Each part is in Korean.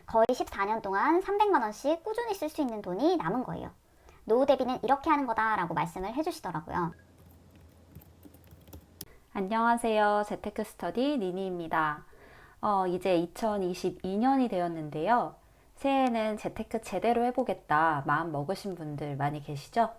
거의 14년 동안 300만 원씩 꾸준히 쓸 수 있는 돈이 남은 거예요. 노후 대비는 이렇게 하는 거다라고 말씀을 해주시더라고요. 안녕하세요. 재테크 스터디 니니입니다. 이제 2022년이 되었는데요. 새해에는 재테크 제대로 해보겠다 마음 먹으신 분들 많이 계시죠?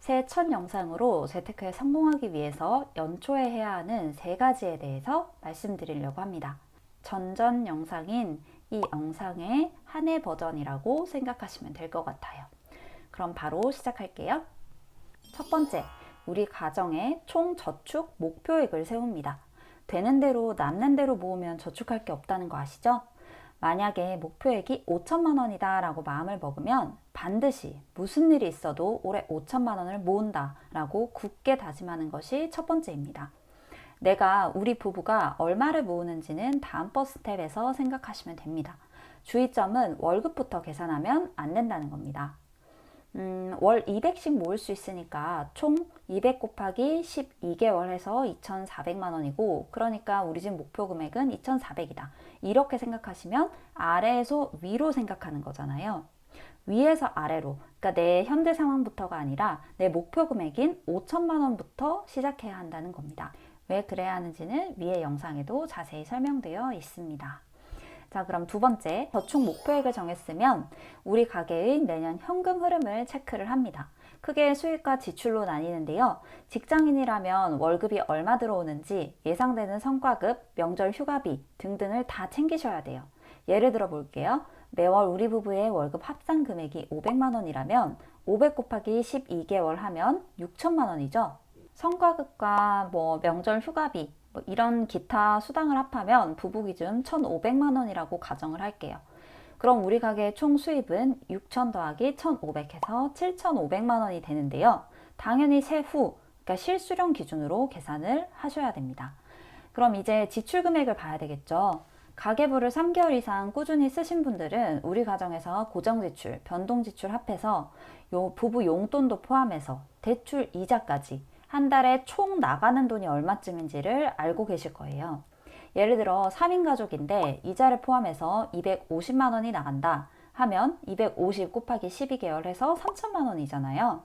새해 첫 영상으로 재테크에 성공하기 위해서 연초에 해야 하는 3가지에 대해서 말씀드리려고 합니다. 전전 영상인 이 영상의 한 해 버전이라고 생각하시면 될 것 같아요. 그럼 바로 시작할게요. 첫 번째, 우리 가정의 총 저축 목표액을 세웁니다. 되는 대로 남는 대로 모으면 저축할 게 없다는 거 아시죠? 만약에 목표액이 5천만 원이다 라고 마음을 먹으면 반드시 무슨 일이 있어도 올해 5천만 원을 모은다 라고 굳게 다짐하는 것이 첫 번째입니다. 우리 부부가 얼마를 모으는지는 다음번 스텝에서 생각하시면 됩니다. 주의점은 월급부터 계산하면 안 된다는 겁니다. 월 200씩 모을 수 있으니까 총 200 곱하기 12개월 해서 2,400만 원이고, 그러니까 우리 집 목표 금액은 2,400이다. 이렇게 생각하시면 아래에서 위로 생각하는 거잖아요. 위에서 아래로, 그러니까 내 현재 상황부터가 아니라 내 목표 금액인 5천만 원부터 시작해야 한다는 겁니다. 왜 그래야 하는지는 위의 영상에도 자세히 설명되어 있습니다. 자, 그럼 두 번째, 저축 목표액을 정했으면 우리 가게의 내년 현금 흐름을 체크를 합니다. 크게 수익과 지출로 나뉘는데요. 직장인이라면 월급이 얼마 들어오는지, 예상되는 성과급, 명절 휴가비 등등을 다 챙기셔야 돼요. 예를 들어 볼게요. 매월 우리 부부의 월급 합산 금액이 500만 원이라면 500 곱하기 12개월 하면 6천만 원이죠. 성과급과 명절 휴가비, 이런 기타 수당을 합하면 부부 기준 1,500만 원이라고 가정을 할게요. 그럼 우리 가게의 총 수입은 6,000 더하기 1,500 해서 7,500만 원이 되는데요. 당연히 세후, 그러니까 실수령 기준으로 계산을 하셔야 됩니다. 그럼 이제 지출 금액을 봐야 되겠죠. 가계부를 3개월 이상 꾸준히 쓰신 분들은 우리 가정에서 고정지출, 변동지출 합해서 부부 용돈도 포함해서 대출 이자까지 한 달에 총 나가는 돈이 얼마쯤인지를 알고 계실 거예요. 예를 들어 3인 가족인데 이자를 포함해서 250만 원이 나간다 하면 250 곱하기 12개월 해서 3천만 원이잖아요.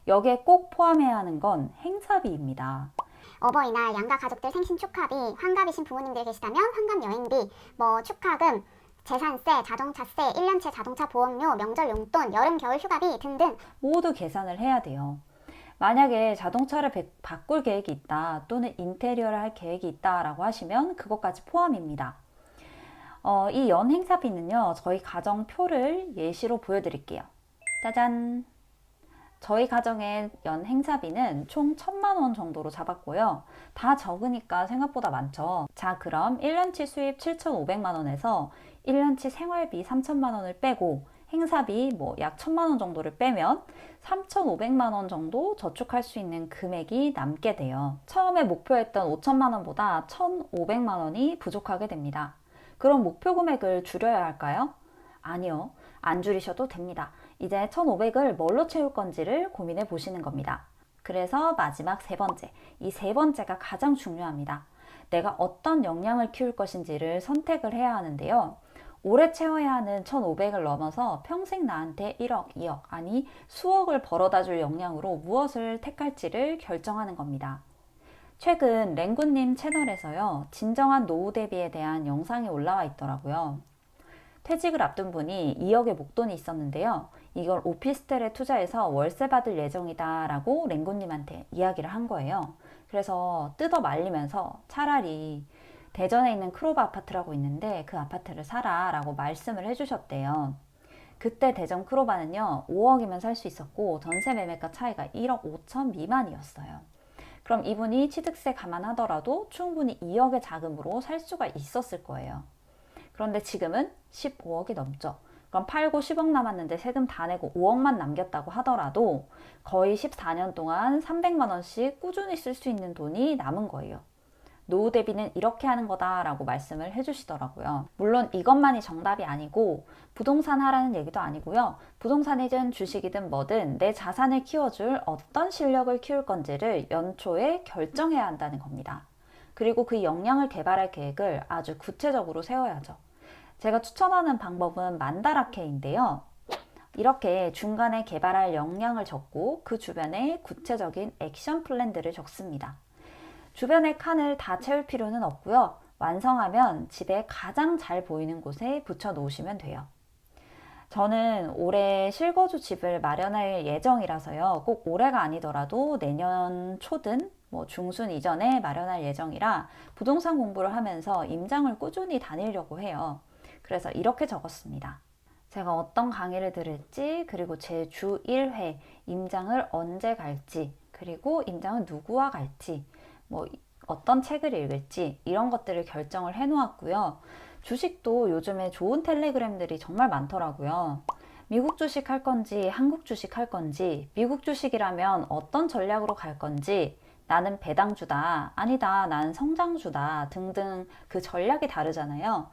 여기에 꼭 포함해야 하는 건 행사비입니다. 어버이날 양가 가족들 생신 축하비, 환갑이신 부모님들 계시다면 환갑 여행비, 축하금, 재산세, 자동차세, 1년치 자동차 보험료, 명절 용돈, 여름 겨울 휴가비 등등 모두 계산을 해야 돼요. 만약에 자동차를 바꿀 계획이 있다, 또는 인테리어를 할 계획이 있다 라고 하시면 그것까지 포함입니다. 이 연 행사비는요, 저희 가정 표를 예시로 보여드릴게요. 짜잔! 저희 가정의 연 행사비는 총 1,000만 원 정도로 잡았고요. 다 적으니까 생각보다 많죠. 자, 그럼 1년치 수입 7,500만 원에서 1년치 생활비 3천만 원을 빼고 행사비 약 1,000만 원 정도를 빼면 3,500만 원 정도 저축할 수 있는 금액이 남게 돼요. 처음에 목표했던 5천만 원보다 1,500만 원이 부족하게 됩니다. 그럼 목표 금액을 줄여야 할까요? 아니요. 안 줄이셔도 됩니다. 이제 1,500을 뭘로 채울 건지를 고민해 보시는 겁니다. 그래서 마지막 세 번째, 이 세 번째가 가장 중요합니다. 내가 어떤 역량을 키울 것인지를 선택을 해야 하는데요. 올해 채워야 하는 1,500을 넘어서 평생 나한테 1억, 2억, 아니 수억을 벌어다 줄 역량으로 무엇을 택할지를 결정하는 겁니다. 최근 랭구님 채널에서요, 진정한 노후 대비에 대한 영상이 올라와 있더라고요. 퇴직을 앞둔 분이 2억의 목돈이 있었는데요. 이걸 오피스텔에 투자해서 월세 받을 예정이다 라고 랭구님한테 이야기를 한 거예요. 그래서 뜯어 말리면서 차라리 대전에 있는 크로바 아파트라고 있는데 그 아파트를 사라 라고 말씀을 해주셨대요. 그때 대전 크로바는요, 5억이면 살 수 있었고 전세 매매가 차이가 1억 5천 미만이었어요. 그럼 이분이 취득세 감안하더라도 충분히 2억의 자금으로 살 수가 있었을 거예요. 그런데 지금은 15억이 넘죠. 그럼 팔고 10억 남았는데 세금 다 내고 5억만 남겼다고 하더라도 거의 14년 동안 300만 원씩 꾸준히 쓸 수 있는 돈이 남은 거예요. 노후 대비는 이렇게 하는 거다라고 말씀을 해주시더라고요. 물론 이것만이 정답이 아니고 부동산 하라는 얘기도 아니고요. 부동산이든 주식이든 뭐든 내 자산을 키워줄 어떤 실력을 키울 건지를 연초에 결정해야 한다는 겁니다. 그리고 그 역량을 개발할 계획을 아주 구체적으로 세워야죠. 제가 추천하는 방법은 만다라케인데요. 이렇게 중간에 개발할 역량을 적고 그 주변에 구체적인 액션 플랜들을 적습니다. 주변의 칸을 다 채울 필요는 없고요. 완성하면 집에 가장 잘 보이는 곳에 붙여 놓으시면 돼요. 저는 올해 실거주 집을 마련할 예정이라서요. 꼭 올해가 아니더라도 내년 초든 중순 이전에 마련할 예정이라 부동산 공부를 하면서 임장을 꾸준히 다니려고 해요. 그래서 이렇게 적었습니다. 제가 어떤 강의를 들을지, 그리고 제 주 1회 임장을 언제 갈지, 그리고 임장은 누구와 갈지, 어떤 책을 읽을지 이런 것들을 결정을 해 놓았고요. 주식도 요즘에 좋은 텔레그램들이 정말 많더라고요. 미국 주식 할 건지 한국 주식 할 건지, 미국 주식이라면 어떤 전략으로 갈 건지, 나는 배당주다, 아니다, 나는 성장주다 등등 그 전략이 다르잖아요.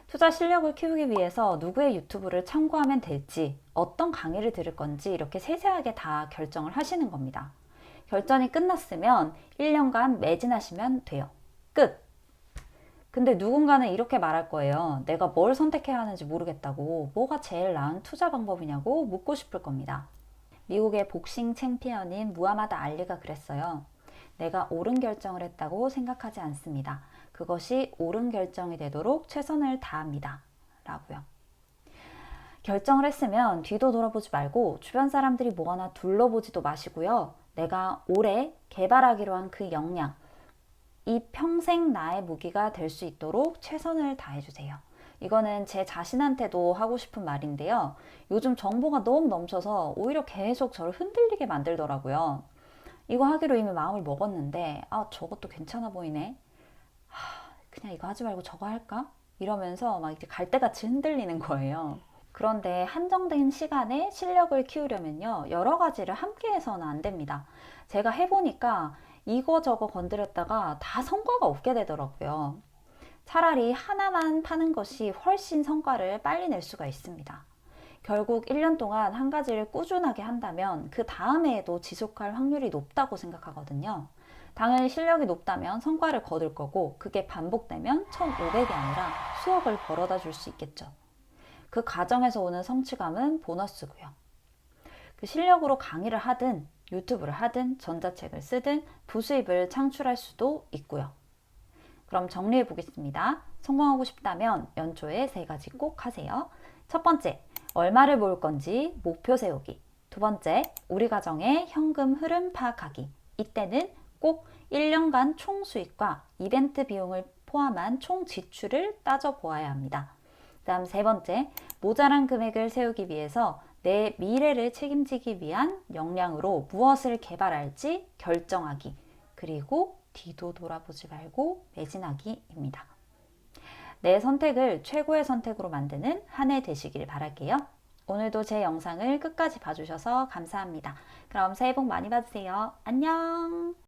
투자 실력을 키우기 위해서 누구의 유튜브를 참고하면 될지, 어떤 강의를 들을 건지 이렇게 세세하게 다 결정을 하시는 겁니다. 결정이 끝났으면 1년간 매진하시면 돼요. 끝! 근데 누군가는 이렇게 말할 거예요. 내가 뭘 선택해야 하는지 모르겠다고, 뭐가 제일 나은 투자 방법이냐고 묻고 싶을 겁니다. 미국의 복싱 챔피언인 무하마드 알리가 그랬어요. 내가 옳은 결정을 했다고 생각하지 않습니다. 그것이 옳은 결정이 되도록 최선을 다합니다. 라고요. 결정을 했으면 뒤도 돌아보지 말고 주변 사람들이 뭐 하나 둘러보지도 마시고요. 내가 올해 개발하기로 한 그 역량, 이 평생 나의 무기가 될 수 있도록 최선을 다해주세요. 이거는 제 자신한테도 하고 싶은 말인데요. 요즘 정보가 너무 넘쳐서 오히려 계속 저를 흔들리게 만들더라고요. 이거 하기로 이미 마음을 먹었는데 저것도 괜찮아 보이네. 그냥 이거 하지 말고 저거 할까? 이러면서 막 이제 갈대같이 흔들리는 거예요. 그런데 한정된 시간에 실력을 키우려면요, 여러 가지를 함께 해서는 안 됩니다. 제가 해보니까 이거저거 건드렸다가 다 성과가 없게 되더라고요. 차라리 하나만 파는 것이 훨씬 성과를 빨리 낼 수가 있습니다. 결국 1년 동안 한 가지를 꾸준하게 한다면 그 다음 해에도 지속할 확률이 높다고 생각하거든요. 당연히 실력이 높다면 성과를 거둘 거고, 그게 반복되면 1,500이 아니라 수억을 벌어다 줄 수 있겠죠. 그 과정에서 오는 성취감은 보너스고요. 그 실력으로 강의를 하든 유튜브를 하든 전자책을 쓰든 부수입을 창출할 수도 있고요. 그럼 정리해 보겠습니다. 성공하고 싶다면 연초에 3가지 꼭 하세요. 첫 번째, 얼마를 모을 건지 목표 세우기. 두 번째, 우리 가정의 현금 흐름 파악하기. 이때는 꼭 1년간 총 수익과 이벤트 비용을 포함한 총 지출을 따져보아야 합니다. 다음 세 번째, 모자란 금액을 세우기 위해서 내 미래를 책임지기 위한 역량으로 무엇을 개발할지 결정하기. 그리고 뒤도 돌아보지 말고 매진하기입니다. 내 선택을 최고의 선택으로 만드는 한 해 되시길 바랄게요. 오늘도 제 영상을 끝까지 봐주셔서 감사합니다. 그럼 새해 복 많이 받으세요. 안녕!